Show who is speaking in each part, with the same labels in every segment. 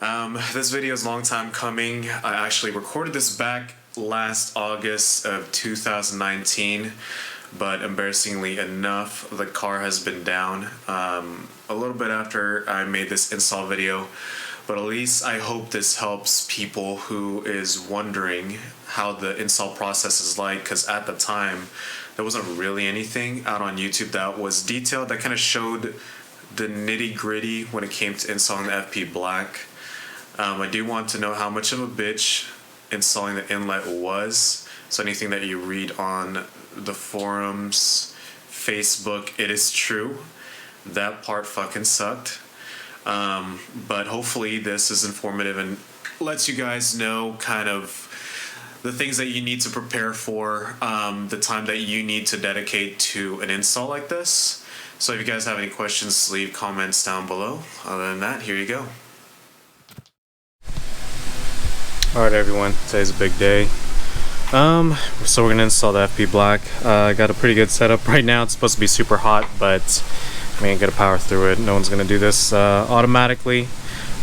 Speaker 1: This video is a long time coming. I actually recorded this back last August of 2019, but embarrassingly enough, the car has been down a little bit after I made this install video. But at least I hope this helps people who is wondering how the install process is like, because at the time there wasn't really anything out on YouTube that was detailed that kind of showed the nitty-gritty when it came to installing the FP Black. I do want to know how much of a bitch installing the inlet was. So anything that you read on the forums, Facebook, it is true. That part fucking sucked. But hopefully this is informative and lets you guys know kind of the things that you need to prepare for, the time that you need to dedicate to an install like this. So if you guys have any questions, leave comments down below. Other than that, here you go.
Speaker 2: Alright everyone, today's a big day. So we're gonna install the FP Black. I got a pretty good setup right now. It's supposed to be super hot, but I mean, gotta power through it. No one's gonna do this automatically.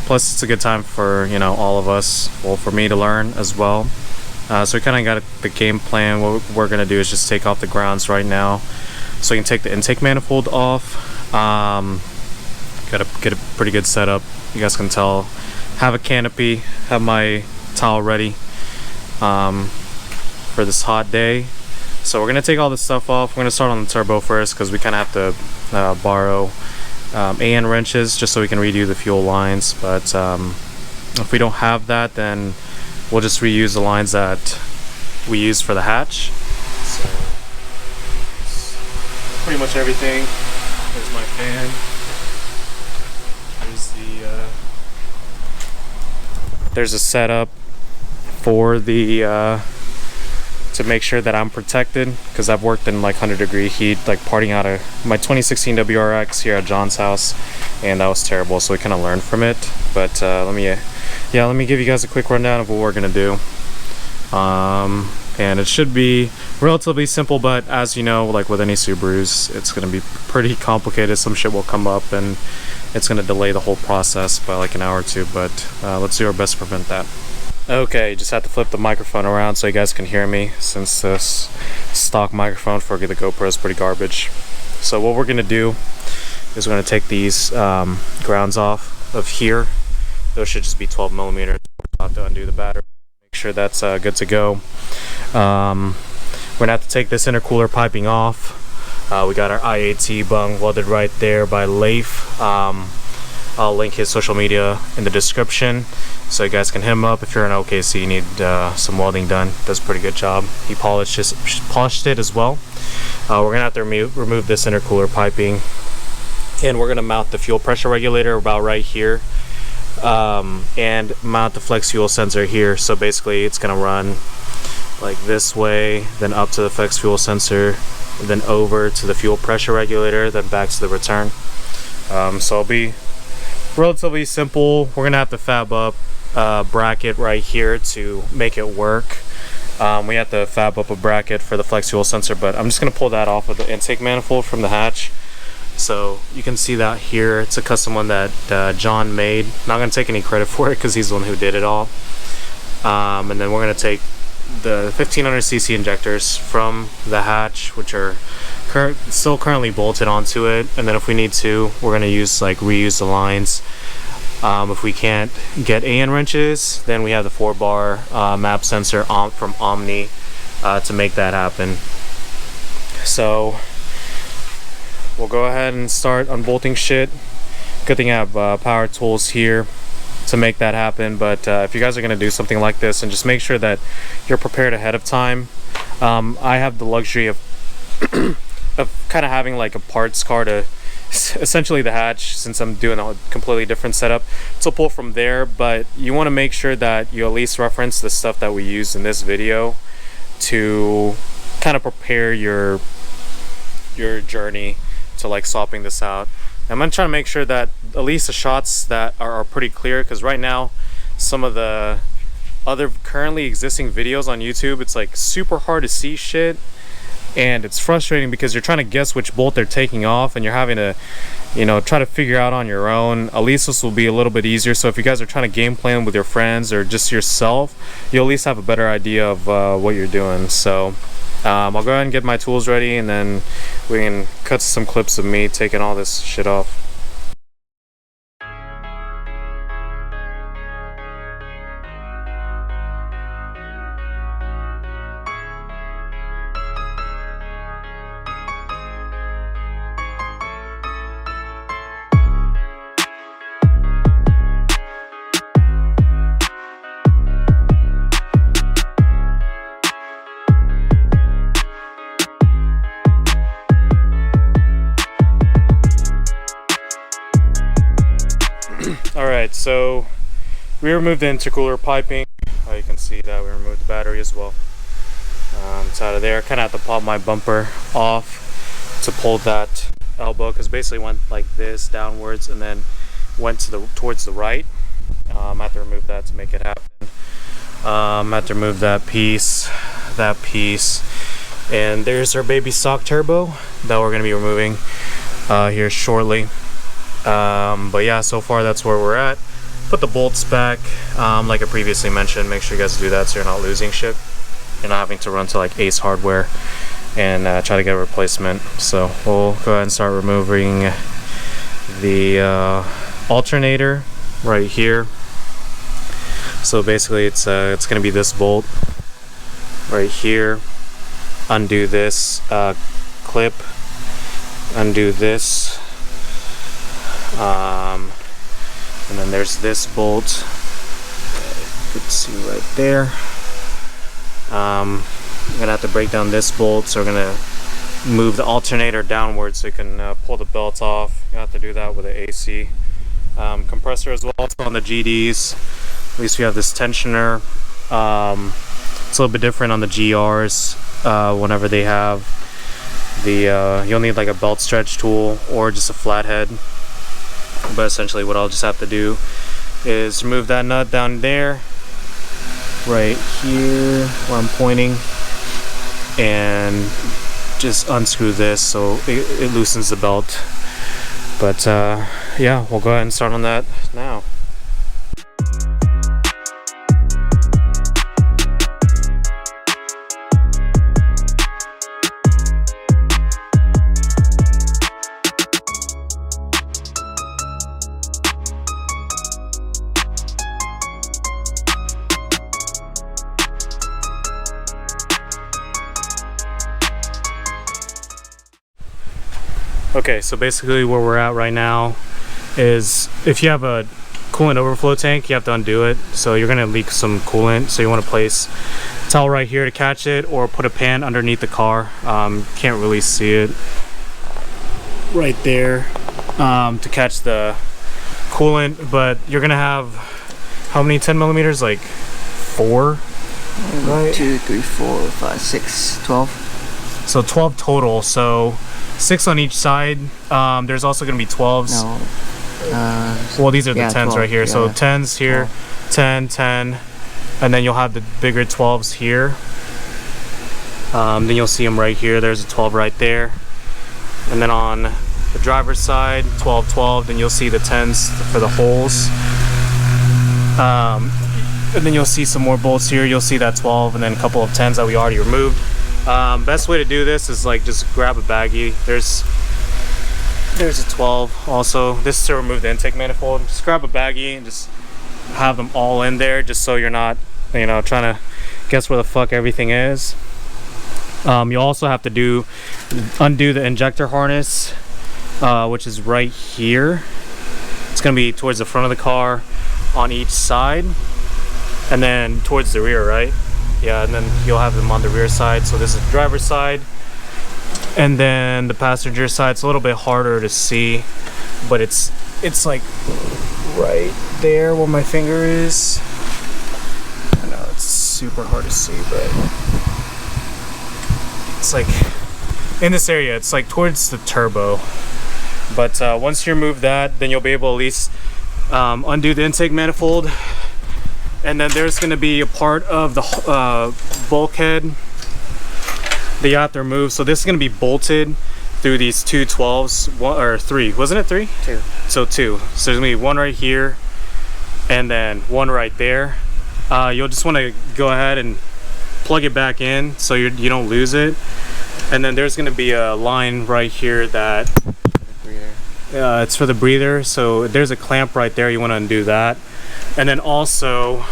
Speaker 2: Plus, it's a good time for, you know, all of us, well, for me to learn as well. So we kind of got the game plan. What we're gonna do is just take off the grounds right now, so we can take the intake manifold off. Gotta get a pretty good setup. You guys can tell. Have a canopy. Have my towel ready for this hot day. So we're gonna take all this stuff off. We're gonna start on the turbo first because we kind of have to borrow AN wrenches just so we can redo the fuel lines. But if we don't have that, then we'll just reuse the lines that we used for the hatch. So pretty much everything. There's my fan. There's a setup for the to make sure that I'm protected, because I've worked in like 100-degree heat, like parting out of my 2016 WRX here at John's house, and that was terrible. So we kind of learned from it. But let me give you guys a quick rundown of what we're gonna do. And it should be relatively simple, but as you know, like with any Subarus, it's gonna be pretty complicated. Some shit will come up and it's gonna delay the whole process by like an hour or two, but let's do our best to prevent that. Okay, just have to flip the microphone around so you guys can hear me, since this stock microphone for the GoPro is pretty garbage. So what we're gonna do is we're gonna take these grounds off of here. Those should just be 12 millimeters. We'll have to undo the battery, make sure that's good to go. We're gonna have to take this intercooler piping off. We got our IAT bung welded right there by Leif. I'll link his social media in the description, so you guys can hit him up if you're in OKC, you need some welding done. Does a pretty good job. He polished it as well. We're gonna have to remove this intercooler piping, and we're gonna mount the fuel pressure regulator about right here, and mount the flex fuel sensor here. So basically it's gonna run like this way, then up to the flex fuel sensor, then over to the fuel pressure regulator, then back to the return. So it'll be relatively simple. We're gonna have to fab up a bracket right here to make it work. We have to fab up a bracket for the flex fuel sensor, but I'm just gonna pull that off of the intake manifold from the hatch. So you can see that here. It's a custom one that John made. Not gonna take any credit for it because he's the one who did it all. And then we're gonna take the 1500cc injectors from the hatch, which are still currently bolted onto it, and then if we need to, we're going to reuse the lines. If we can't get AN wrenches, then we have the 4-bar map sensor from Omni to make that happen. So we'll go ahead and start unbolting shit. Good thing I have power tools here to make that happen. But if you guys are going to do something like this, and just make sure that you're prepared ahead of time. I have the luxury of kind of having like a parts car to essentially the hatch, since I'm doing a completely different setup, to pull from there. But you want to make sure that you at least reference the stuff that we used in this video to kind of prepare your journey to like swapping this out. I'm gonna try to make sure that at least the shots that are pretty clear, because right now some of the other currently existing videos on YouTube, it's like super hard to see shit. and it's frustrating because you're trying to guess which bolt they're taking off, and you're having to, you know, try to figure out on your own. At least this will be a little bit easier. So if you guys are trying to game plan with your friends or just yourself, you'll at least have a better idea of what you're doing. So I'll go ahead and get my tools ready, and then we can cut some clips of me taking all this shit off. Alright, so we removed the intercooler piping. You can see that we removed the battery as well. It's out of there. Kind of have to pop my bumper off to pull that elbow, because basically went like this downwards and then went to towards the right. I have to remove that to make it happen. I have to remove that piece, and there's our baby stock turbo that we're going to be removing here shortly. But yeah, so far that's where we're at. Put the bolts back, like I previously mentioned. Make sure you guys do that so you're not losing shit. You're not having to run to like Ace Hardware and try to get a replacement. So we'll go ahead and start removing the alternator right here. So basically it's gonna be this bolt right here. Undo this clip, undo this, and then there's this bolt, you can see right there. I'm gonna have to break down this bolt, so we're gonna move the alternator downward so you can pull the belt off. You have to do that with an AC compressor as well. So on the GDs, at least we have this tensioner. It's a little bit different on the GRs. Whenever they have the you'll need like a belt stretch tool or just a flathead. But essentially what I'll just have to do is remove that nut down there, right here where I'm pointing, and just unscrew this so it loosens the belt. But yeah, we'll go ahead and start on that now. Okay, so basically where we're at right now is if you have a coolant overflow tank, you have to undo it. So you're gonna leak some coolant, so you want to place a towel right here to catch it, or put a pan underneath the car. Can't really see it right there to catch the coolant, but you're gonna have how many 10 millimeters? Like 4, right?
Speaker 3: 2, 3, 4, 5, 6, 12.
Speaker 2: So 12 total. So 6 on each side. There's also going to be 12s.
Speaker 3: No.
Speaker 2: Well, these are the 10s
Speaker 3: 12,
Speaker 2: right here.
Speaker 3: yeah.
Speaker 2: So 10s here, 10, 10, and then you'll have the bigger 12s here. Then you'll see them right here. There's a 12 right there. And then on the driver's side, 12, 12. Then you'll see the 10s for the holes. And then you'll see some more bolts here. You'll see that 12 and then a couple of 10s that we already removed. Best way to do this is like just grab a baggie. There's a 12 also. This is to remove the intake manifold. Just grab a baggie and just have them all in there, just so you're not, you know, trying to guess where the fuck everything is. You also have to undo the injector harness, which is right here. It's gonna be towards the front of the car on each side, and then towards the rear, right? Yeah, and then you'll have them on the rear side. So this is the driver's side, and then the passenger side. It's a little bit harder to see, but it's like right there where my finger is. I know it's super hard to see, but it's like in this area. It's like towards the turbo. But once you remove that, then you'll be able to at least undo the intake manifold. And then there's going to be a part of the bulkhead that you have to remove. So this is going to be bolted through these two 12s, or 3, wasn't it 3?
Speaker 3: 2.
Speaker 2: So 2. So there's going to be one right here and then one right there. You'll just want to go ahead and plug it back in so you don't lose it. And then there's going to be a line right here that it's for the breather. So there's a clamp right there. You want to undo that. And then also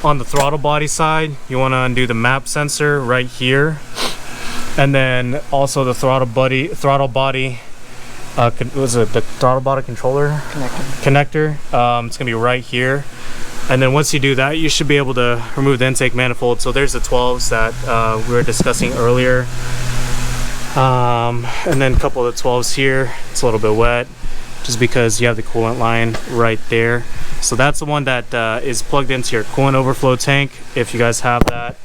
Speaker 2: on the throttle body side, you want to undo the map sensor right here. And then also the throttle body was it the throttle body controller connector? It's gonna be right here. And then once you do that, you should be able to remove the intake manifold. So there's the 12s that we were discussing earlier. And then a couple of the 12s here. It's a little bit wet just because you have the coolant line right there. So that's the one that is plugged into your coolant overflow tank, if you guys have that.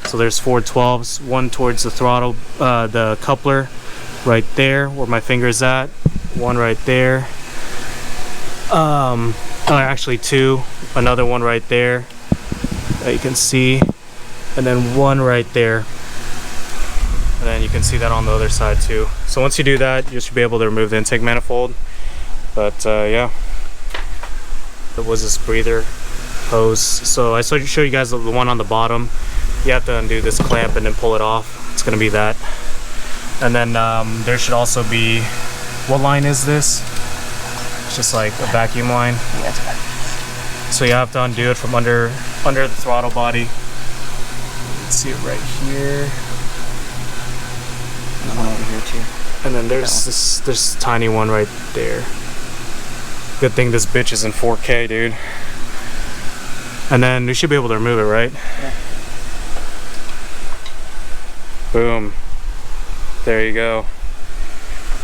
Speaker 2: So there's 4 12s, one towards the throttle, the coupler right there where my finger's at, one right there. Actually 2, another one right there that you can see, and then one right there. And then you can see that on the other side too. So once you do that, you should be able to remove the intake manifold. But yeah, it was this breather hose. So I showed you guys the one on the bottom. You have to undo this clamp and then pull it off. It's gonna be that. And then there should also be, what line is this? It's just like a vacuum line.
Speaker 3: Yeah, it's bad.
Speaker 2: So you have to undo it from under the throttle body. You can see it right here.
Speaker 3: And one over here too.
Speaker 2: And then there's this tiny one right there. Good thing this bitch is in 4K, dude. And then we should be able to remove it, right?
Speaker 3: Yeah.
Speaker 2: Boom. There you go.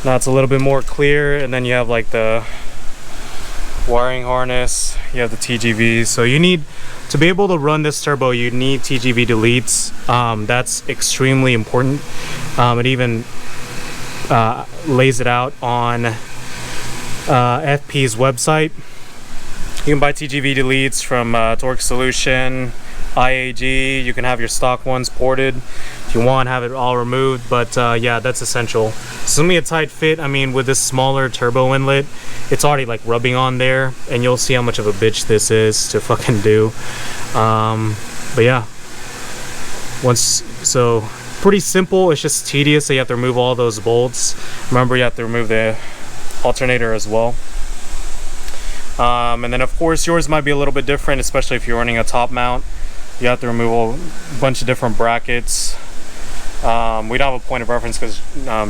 Speaker 2: Now it's a little bit more clear, and then you have like the wiring harness, you have the TGVs. So you need to be able to run this turbo, you need TGV deletes. That's extremely important. It even lays it out on FP's website. You can buy TGV deletes from Torque Solution, IAG. You can have your stock ones ported if you want, have it all removed. But yeah, that's essential. It's gonna be a tight fit. I mean, with this smaller turbo inlet, it's already like rubbing on there, and you'll see how much of a bitch this is to fucking do. But yeah, so pretty simple. It's just tedious. So you have to remove all those bolts. Remember, you have to remove the alternator as well. And then of course yours might be a little bit different, especially if you're running a top mount. You have to remove a bunch of different brackets. We don't have a point of reference because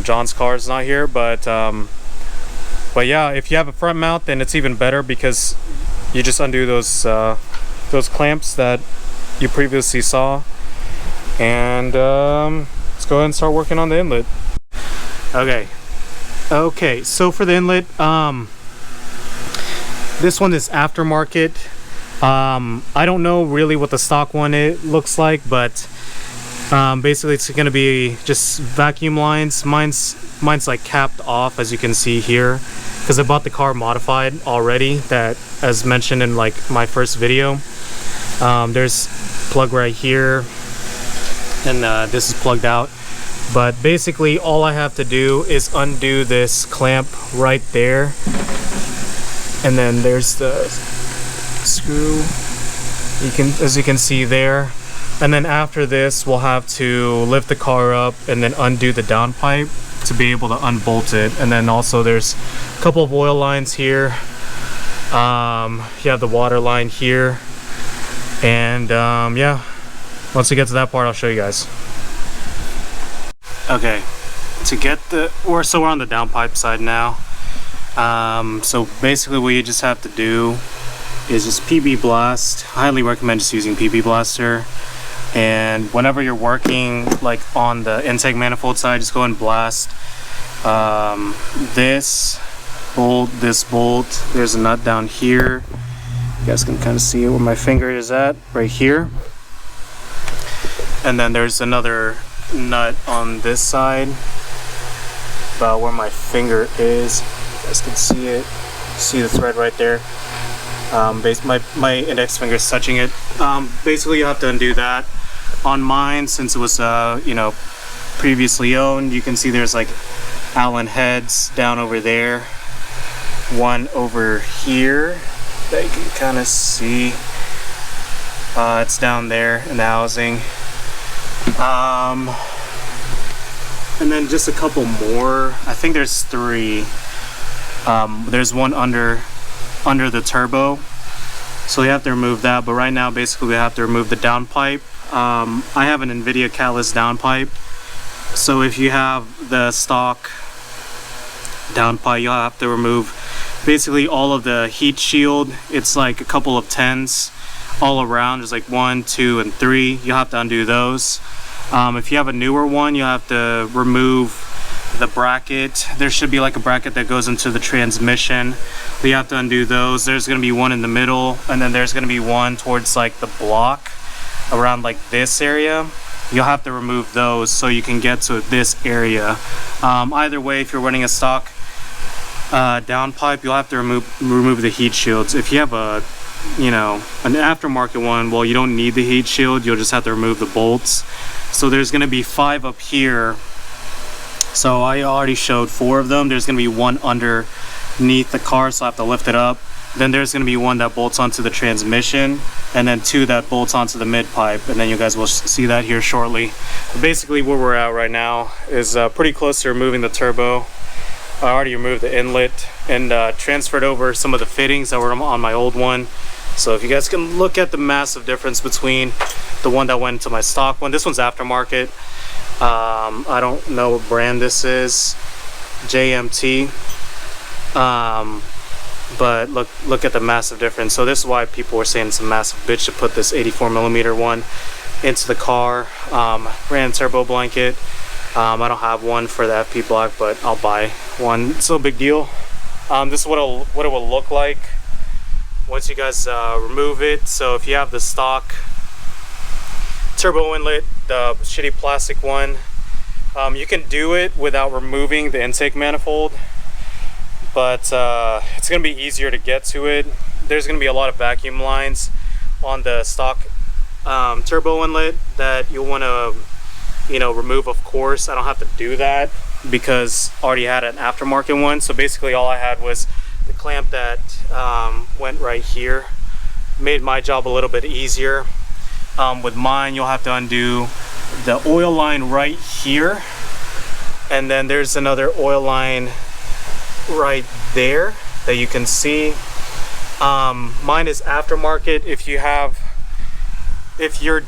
Speaker 2: John's car is not here, but yeah, if you have a front mount, then it's even better because you just undo those clamps that you previously saw. And let's go ahead and start working on the inlet. Okay, so for the inlet, this one is aftermarket. I don't know really what the stock one looks like, but basically it's gonna be just vacuum lines. Mine's like capped off, as you can see here, because I bought the car modified already, that as mentioned in like my first video. There's plug right here, and this is plugged out. But basically all I have to do is undo this clamp right there, and then there's the screw, as you can see there. And then after this, we'll have to lift the car up and then undo the downpipe to be able to unbolt it. And then also there's a couple of oil lines here. You have the water line here, and yeah, once we get to that part, I'll show you guys. Okay, to get we're on the downpipe side now. So basically what you just have to do is just PB blast. I highly recommend just using PB blaster. And whenever you're working like on the intake manifold side, just go and blast this bolt, there's a nut down here. You guys can kind of see it where my finger is at, right here. And then there's another nut on this side, about where my finger is. You guys can see it. See the thread right there. My index finger is touching it. Basically, you have to undo that. On mine, since it was you know, previously owned. You can see there's like Allen heads down over there, one over here that you can kind of see. It's down there in the housing. And then just a couple more. I think there's 3. There's one under the turbo, so we have to remove that. But right now, basically, we have to remove the downpipe. I have an NVIDIA Catalyst downpipe, so if you have the stock downpipe, you'll have to remove basically all of the heat shield. It's like a couple of 10s all around. There's like 1, 2, and 3. You'll have to undo those. If you have a newer one, you'll have to remove the bracket. There should be like a bracket that goes into the transmission. You have to undo those. There's going to be one in the middle, and then there's going to be one towards like the block around like this area. You'll have to remove those so you can get to this area. Either way, if you're running a stock downpipe, you'll have to remove the heat shields. If you have an aftermarket one, well, you don't need the heat shield. You'll just have to remove the bolts. So there's going to be 5 up here. So I already showed 4 of them. There's going to be one underneath the car, so I have to lift it up. Then there's going to be one that bolts onto the transmission, and then 2 that bolts onto the mid pipe, and then you guys will see that here shortly. But basically where we're at right now is pretty close to removing the turbo. I already removed the inlet and transferred over some of the fittings that were on my old one. So if you guys can look at the massive difference between the one that went into my stock one. This one's aftermarket. I don't know what brand this is, JMT. But look at the massive difference. So this is why people were saying it's a massive bitch to put this 84mm one into the car. Ran turbo blanket. I don't have one for the FP block, but I'll buy one. It's no big deal. This is what it will look like once you guys remove it. So if you have the stock turbo inlet, the shitty plastic one, you can do it without removing the intake manifold, but it's going to be easier to get to it. There's going to be a lot of vacuum lines on the stock turbo inlet that you'll want to remove. Of course, I don't have to do that because I already had an aftermarket one. So basically all I had was the clamp that went right here. Made my job a little bit easier. With mine, you'll have to undo the oil line right here, and then there's another oil line right there that you can see. Mine is aftermarket. If you're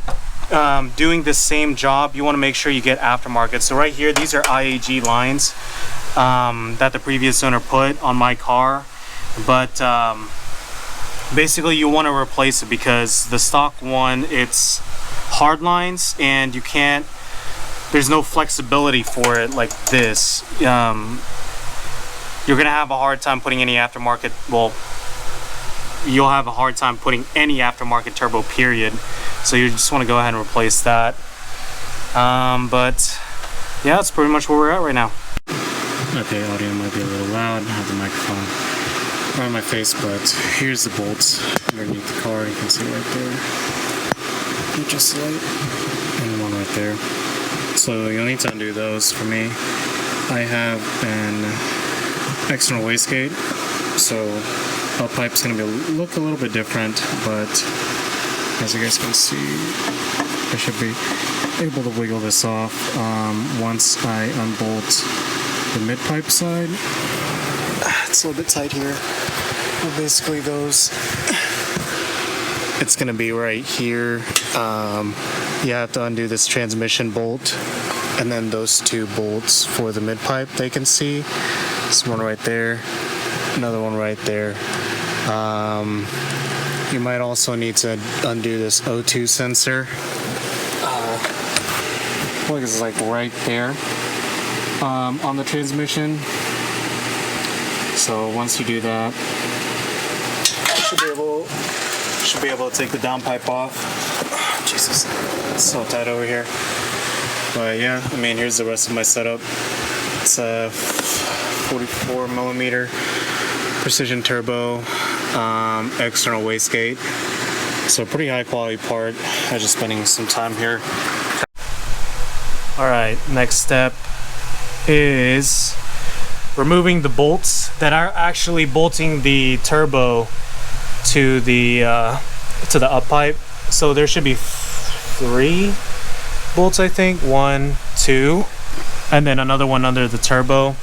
Speaker 2: doing the same job, you want to make sure you get aftermarket. So right here, these are IAG lines that the previous owner put on my car, but basically you want to replace it because the stock one, it's hard lines and there's no flexibility for it like this. You're gonna have a hard time putting any aftermarket, well, you'll have a hard time putting any aftermarket turbo, period. So you just want to go ahead and replace that. But yeah, that's pretty much where we're at right now. Okay, audio might be a little loud. I have the microphone on my face, but here's the bolts underneath the car. You can see right there, just light, and one right there. So you'll need to undo those. For me, I have an external wastegate, so our pipe's gonna look a little bit different, but as you guys can see, I should be able to wiggle this off once I unbolt the mid pipe side. It's a little bit tight here. Well, basically those, it's gonna be right here. You have to undo this transmission bolt, and then those 2 bolts for the mid pipe. They can see this one right there, another one right there. You might also need to undo this O2 sensor. Look, it's like right there on the transmission. So once you do that, you should be able to take the downpipe off. Oh, Jesus, it's so tight over here. But yeah, I mean, here's the rest of my setup. It's a 44mm precision turbo, external wastegate. So pretty high quality part. I was just spending some time here. Alright, next step is removing the bolts that are actually bolting the turbo to the up pipe. So there should be 3 bolts, I think. 1, 2, and then another one under the turbo.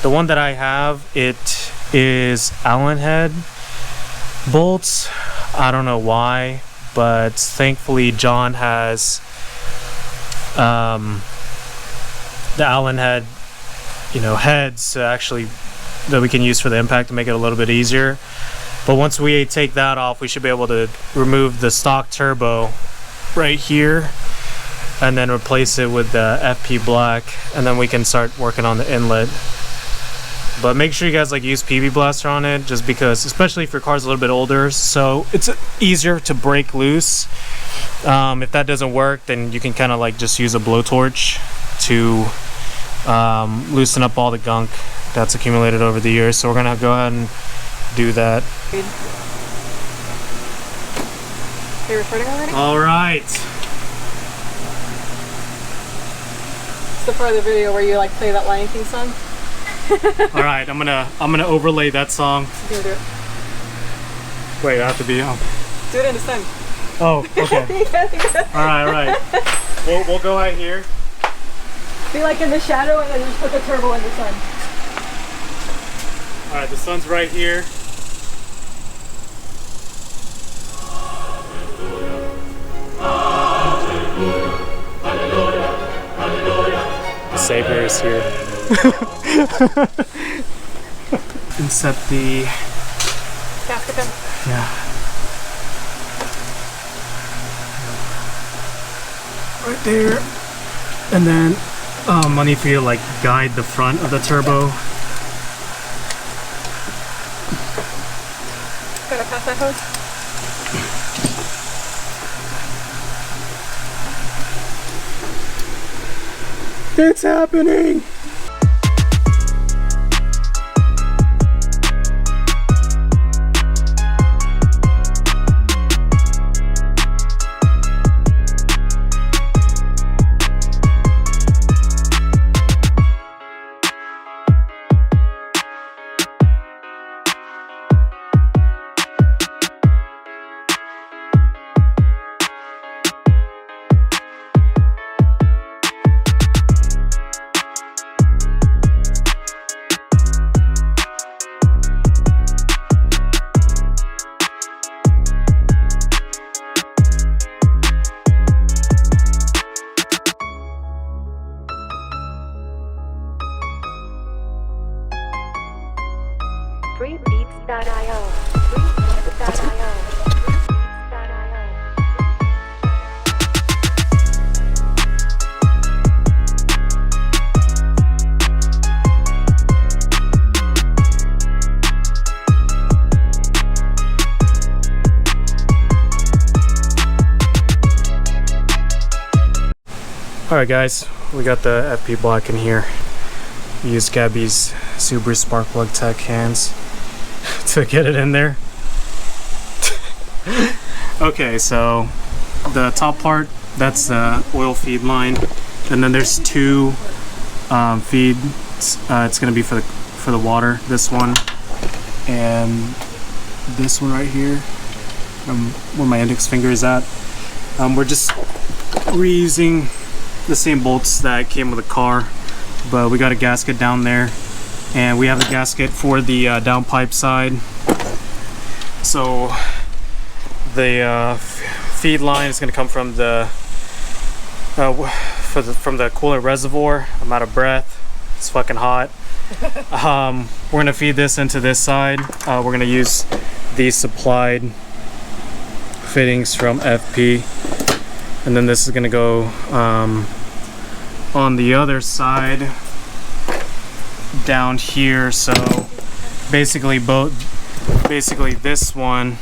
Speaker 2: The one that I have, it is Allen head bolts. I don't know why, but thankfully John has the Allen head, heads that we can use for the impact to make it a little bit easier. But once we take that off, we should be able to remove the stock turbo right here and then replace it with the FP black, and then we can start working on the inlet. But make sure you guys use PB Blaster on it, just because, especially if your car's a little bit older, so it's easier to break loose. If that doesn't work, then you can kind of just use a blowtorch to loosen up all the gunk that's accumulated over the years. So we're gonna go ahead and do that.
Speaker 4: Are you recording already?
Speaker 2: All right.
Speaker 4: It's the part of the video where you play that Lion King song.
Speaker 2: All right, I'm gonna overlay that song.
Speaker 4: You do it.
Speaker 2: Wait, I have to be on.
Speaker 4: Do it in the sun.
Speaker 2: Oh, okay. All right. We'll go right here.
Speaker 4: Be in the shadow, and then just put the turbo in the sun.
Speaker 2: All right, the sun's right here. The Savior is here. And set the
Speaker 4: Gasket in.
Speaker 2: yeah. Right there. And then I need for you to guide the front of the turbo.
Speaker 4: Gotta pass that hose.
Speaker 2: It's happening!
Speaker 5: Freebeats.io. Freebeats.io.
Speaker 2: Alright guys, we got the FP block in here. We used Gabby's Subaru spark plug tech hands to get it in there. Okay, so the top part, that's the oil feed line, and then there's 2 feeds. It's gonna be for the water, this one and this one right here, where my index finger is at. We're just reusing the same bolts that came with the car, but we got a gasket down there, and we have a gasket for the downpipe side. So the feed line is going to come from the from the coolant reservoir. I'm out of breath. It's fucking hot. We're going to feed this into this side. We're going to use these supplied fittings from FP, and then this is going to go on the other side down here. So basically this one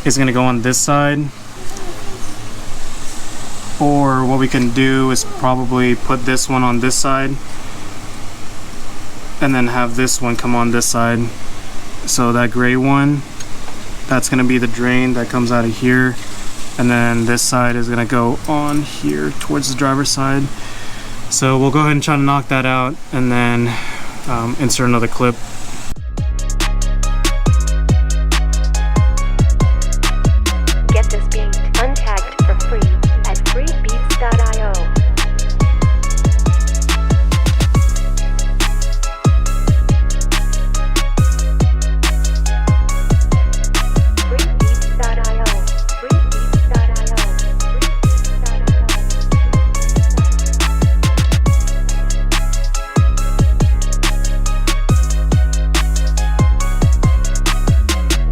Speaker 2: is going to go on this side, or what we can do is probably put this one on this side and then have this one come on this side. So that gray one, that's going to be the drain that comes out of here, and then this side is going to go on here towards the driver's side. So we'll go ahead and try to knock that out and then insert another clip.
Speaker 5: Get this beat untagged for free at freebeats.io. Freebeats.io. Freebeats.io.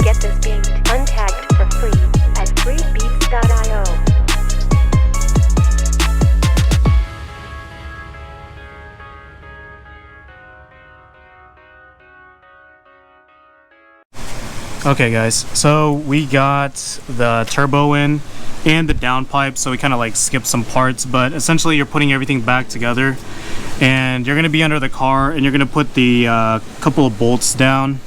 Speaker 5: Get this beat untagged for free at freebeats.io.
Speaker 2: Okay guys, so we got the turbo in and the downpipe, so we kind of like skipped some parts, but essentially you're putting everything back together and you're going to be under the car and you're going to put the couple of bolts down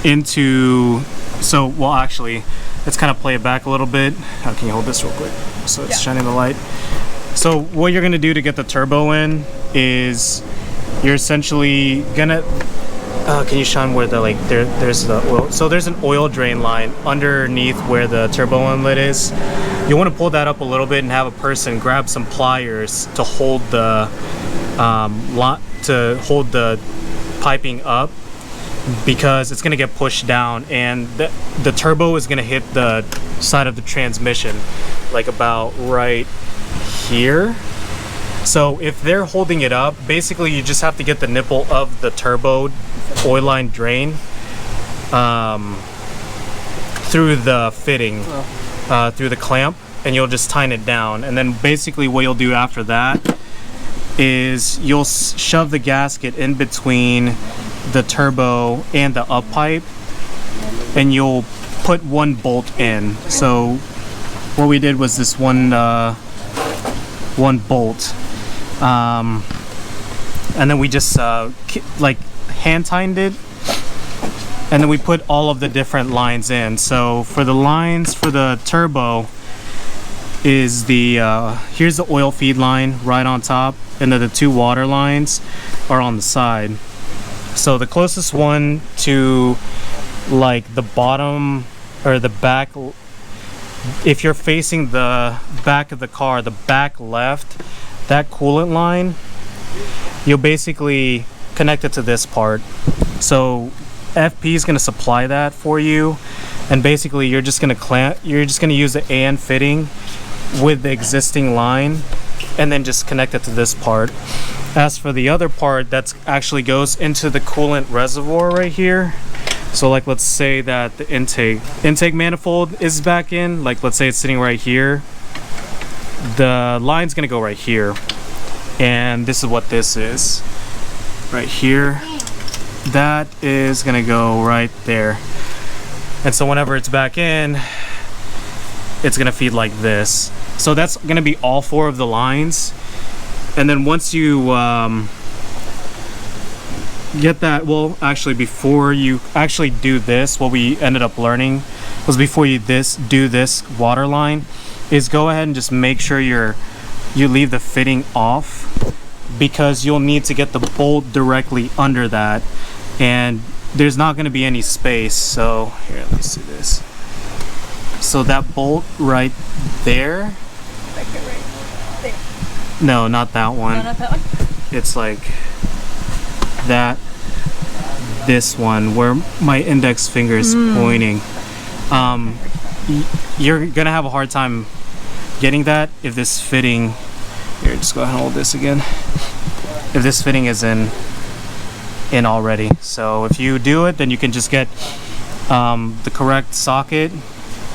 Speaker 2: into, so well actually let's kind of play it back a little bit. How can you hold this real quick so it's shining the light? So what you're going to do to get the turbo in is you're essentially gonna can you shine where the there's the oil, so there's an oil drain line underneath where the turbo inlet is. You want to pull that up a little bit and have a person grab some pliers to hold the piping up, because it's going to get pushed down and the turbo is going to hit the side of the transmission like about right here. So if they're holding it up, basically you just have to get the nipple of the turbo oil line drain through the fitting, through the clamp, and you'll just tighten it down. And then basically what you'll do after that is you'll shove the gasket in between the turbo and the up pipe, and you'll put one bolt in. So what we did was this one bolt, and then we just like hand tightened it, and then we put all of the different lines in. So for the lines for the turbo is the here's the oil feed line right on top, and then the two water lines are on the side. So the closest one to like the bottom or the back, if you're facing the back of the car, the back left, that coolant line, you'll basically connect it to this part. So FP is going to supply that for you, and basically you're just going to use the AN fitting with the existing line and then just connect it to this part. As for the other part, that actually goes into the coolant reservoir right here. So like let's say that the intake manifold is back in, like let's say it's sitting right here, the line's gonna go right here, and this is what this is right here. That is gonna go right there, and so whenever it's back in, it's gonna feed like this. So that's gonna be all four of the lines. And then once you get that, well actually before you actually do this, what we ended up learning was before you do this water line is go ahead and just make sure you leave the fitting off, because you'll need to get the bolt directly under that and there's not going to be any space. So here, let me see this. So that bolt right there,
Speaker 4: Like right there.
Speaker 2: no, not that one.
Speaker 4: No, not that one.
Speaker 2: It's like that, this one where my index finger is pointing. You're gonna have a hard time getting that if this fitting, here, just go ahead and hold this again, if this fitting is in already. So if you do it, then you can just get the correct socket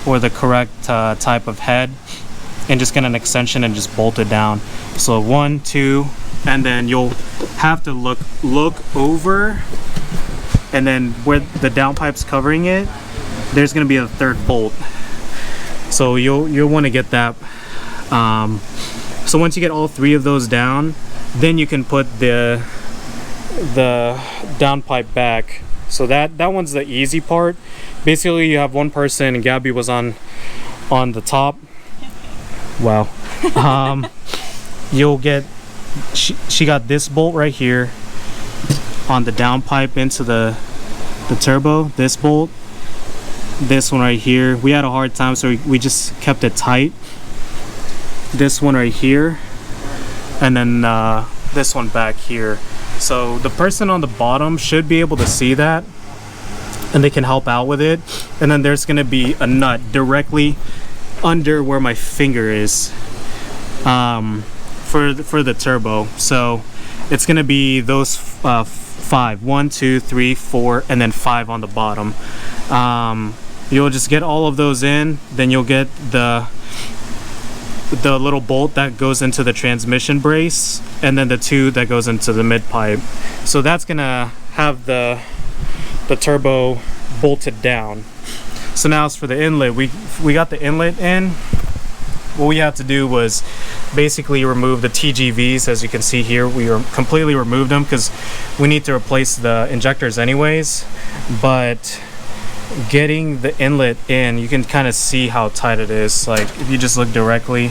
Speaker 2: or the correct type of head and just get an extension and just bolt it down. So 1, 2, and then you'll have to look over, and then where the downpipe's covering it, there's going to be a third bolt. So you'll want to get that. So once you get all three of those down, then you can put the downpipe back. So that one's the easy part. Basically you have one person, and Gabby was on the top. Wow. You'll get, she got this bolt right here on the downpipe into the turbo, this bolt, this one right here. We had a hard time, so we just kept it tight. This one right here, and then this one back here. So the person on the bottom should be able to see that, and they can help out with it. And then there's gonna be a nut directly under where my finger is for the turbo. So it's gonna be those 5, 1, 2, 3, 4, and then 5 on the bottom. You'll just get all of those in, then you'll get the little bolt that goes into the transmission brace, and then the 2 that goes into the mid pipe. So that's gonna have the turbo bolted down. So now as for the inlet, we got the inlet in. What we had to do was basically remove the TGVs. As you can see here, we completely removed them because we need to replace the injectors anyways. But getting the inlet in, you can kind of see how tight it is. Like if you just look directly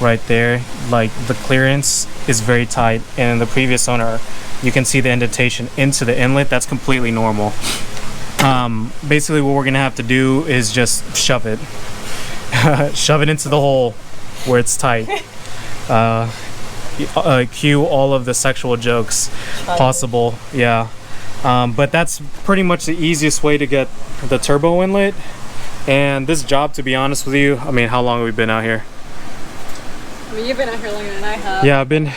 Speaker 2: right there, like the clearance is very tight, and in the previous owner you can see the indentation into the inlet. That's completely normal. Basically what we're gonna have to do is just shove it shove it into the hole where it's tight. Cue all of the sexual jokes possible. Yeah. But that's pretty much the easiest way to get the turbo inlet. And this job, to be honest with you, I mean, how long have we been out here?
Speaker 4: I mean, you've been out here longer than I have.
Speaker 2: Yeah, I've been
Speaker 4: out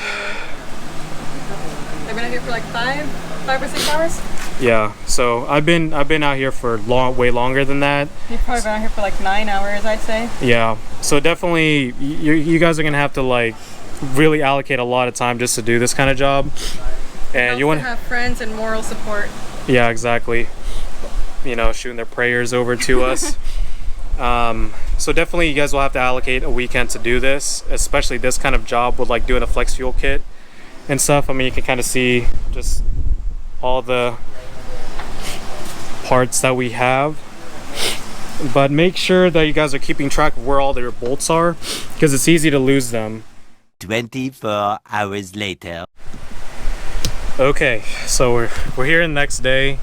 Speaker 4: here for like 5 or 6 hours.
Speaker 2: Yeah, so I've been out here for way longer than that.
Speaker 4: You've probably been out here for like 9 hours, I'd say.
Speaker 2: Yeah, so definitely you guys are gonna have to like really allocate a lot of time just to do this kind of job. And you want to
Speaker 4: have friends and moral support.
Speaker 2: Yeah, exactly. You know, shooting their prayers over to us. So definitely you guys will have to allocate a weekend to do this, especially this kind of job with like doing a flex fuel kit and stuff. I mean, you can kind of see just all the parts that we have, but make sure that you guys are keeping track of where all their bolts are, because it's easy to lose them.
Speaker 6: 24 hours later.
Speaker 2: Okay, so we're here the next day.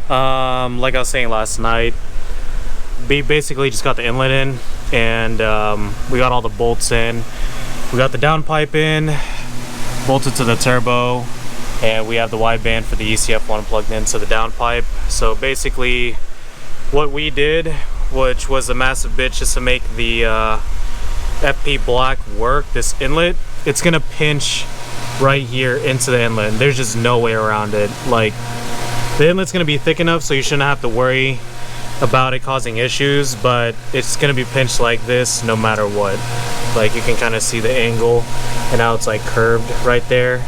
Speaker 2: Like I was saying last night, we basically just got the inlet in, and we got all the bolts in. We got the downpipe in, bolted to the turbo, and we have the wideband for the ECF1 plugged into the downpipe. So basically what we did, which was a massive bitch just to make the FP Black work, this inlet, it's gonna pinch right here into the inlet. There's just no way around it. Like, the inlet's gonna be thick enough so you shouldn't have to worry about it causing issues, but it's gonna be pinched like this no matter what. Like, you can kind of see the angle and how it's like curved right there.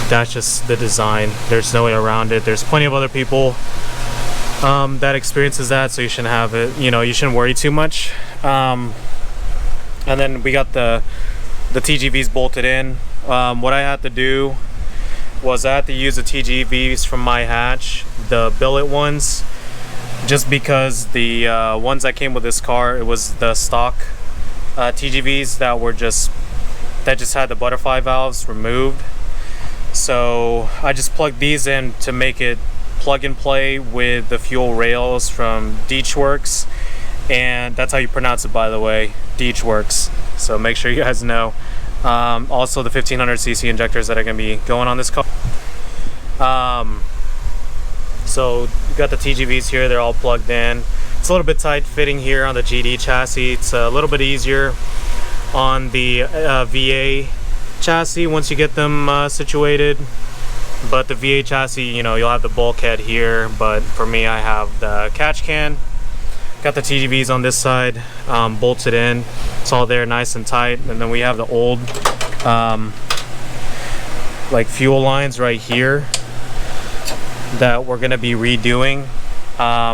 Speaker 2: That's just the design. There's no way around it. There's plenty of other people that experiences that, so you shouldn't have it, you know, you shouldn't worry too much. And then we got the TGVs bolted in. What I had to do was I had to use the TGVs from my hatch, the billet ones, just because the ones that came with this car, it was the stock TGVs that just had the butterfly valves removed. So I just plugged these in to make it plug and play with the fuel rails from Deechworks, and that's how you pronounce it, by the way, Deechworks. So make sure you guys know. Also the 1500cc injectors that are going to be going on this car. So you got the TGVs here, they're all plugged in. It's a little bit tight fitting here on the GD chassis. It's a little bit easier on the VA chassis once you get them situated. But the VA chassis, you know, you'll have the bulkhead here, but for me, I have the catch can. Got the TGVs on this side bolted in. It's all there nice and tight. And then we have the old like fuel lines right here that we're gonna be redoing.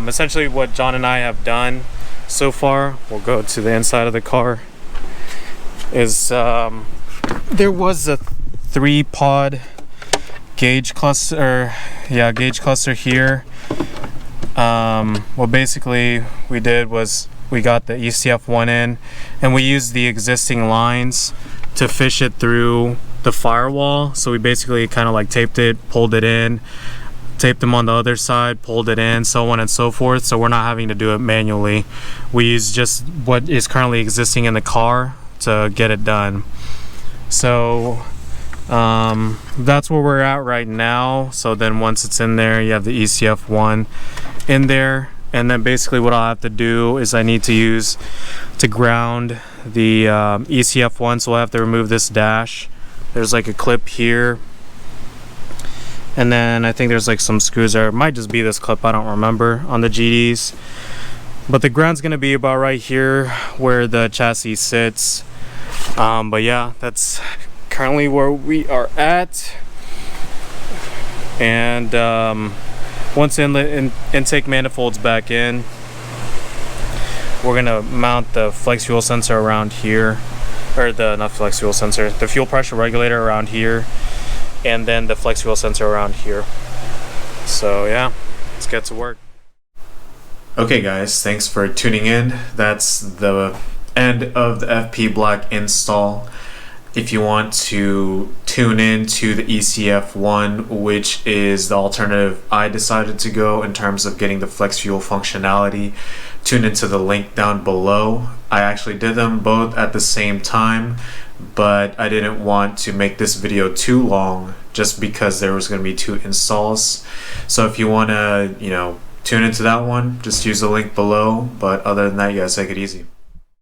Speaker 2: Essentially what John and I have done so far, we'll go to the inside of the car, is there was a 3-pod gauge cluster, gauge cluster here. What basically we did was we got the ECF1 in, and we used the existing lines to fish it through the firewall. So we basically kind of like taped it, pulled it in, taped them on the other side, pulled it in, so on and so forth. So we're not having to do it manually. We use just what is currently existing in the car to get it done. So that's where we're at right now. So then once it's in there, you have the ECF1 in there, and then basically what I'll have to do is I need to use to ground the ECF1. So I'll have to remove this dash. There's like a clip here, and then I think there's like some screws there. It might just be this clip, I don't remember, on the GDs. But the ground's gonna be about right here where the chassis sits. But yeah, that's currently where we are at. And once inlet intake manifold's back in, we're gonna mount the flex fuel sensor around here, or not flex fuel sensor, the fuel pressure regulator around here, and then the flex fuel sensor around here. So yeah, let's get to work.
Speaker 1: Okay guys, thanks for tuning in. That's the end of the FP Black install. If you want to tune in to the ECF1, which is the alternative I decided to go in terms of getting the flex fuel functionality, tune into the link down below. I actually did them both at the same time, but I didn't want to make this video too long just because there was going to be 2 installs. So if you want to, tune into that one, just use the link below. But other than that, you guys take it easy.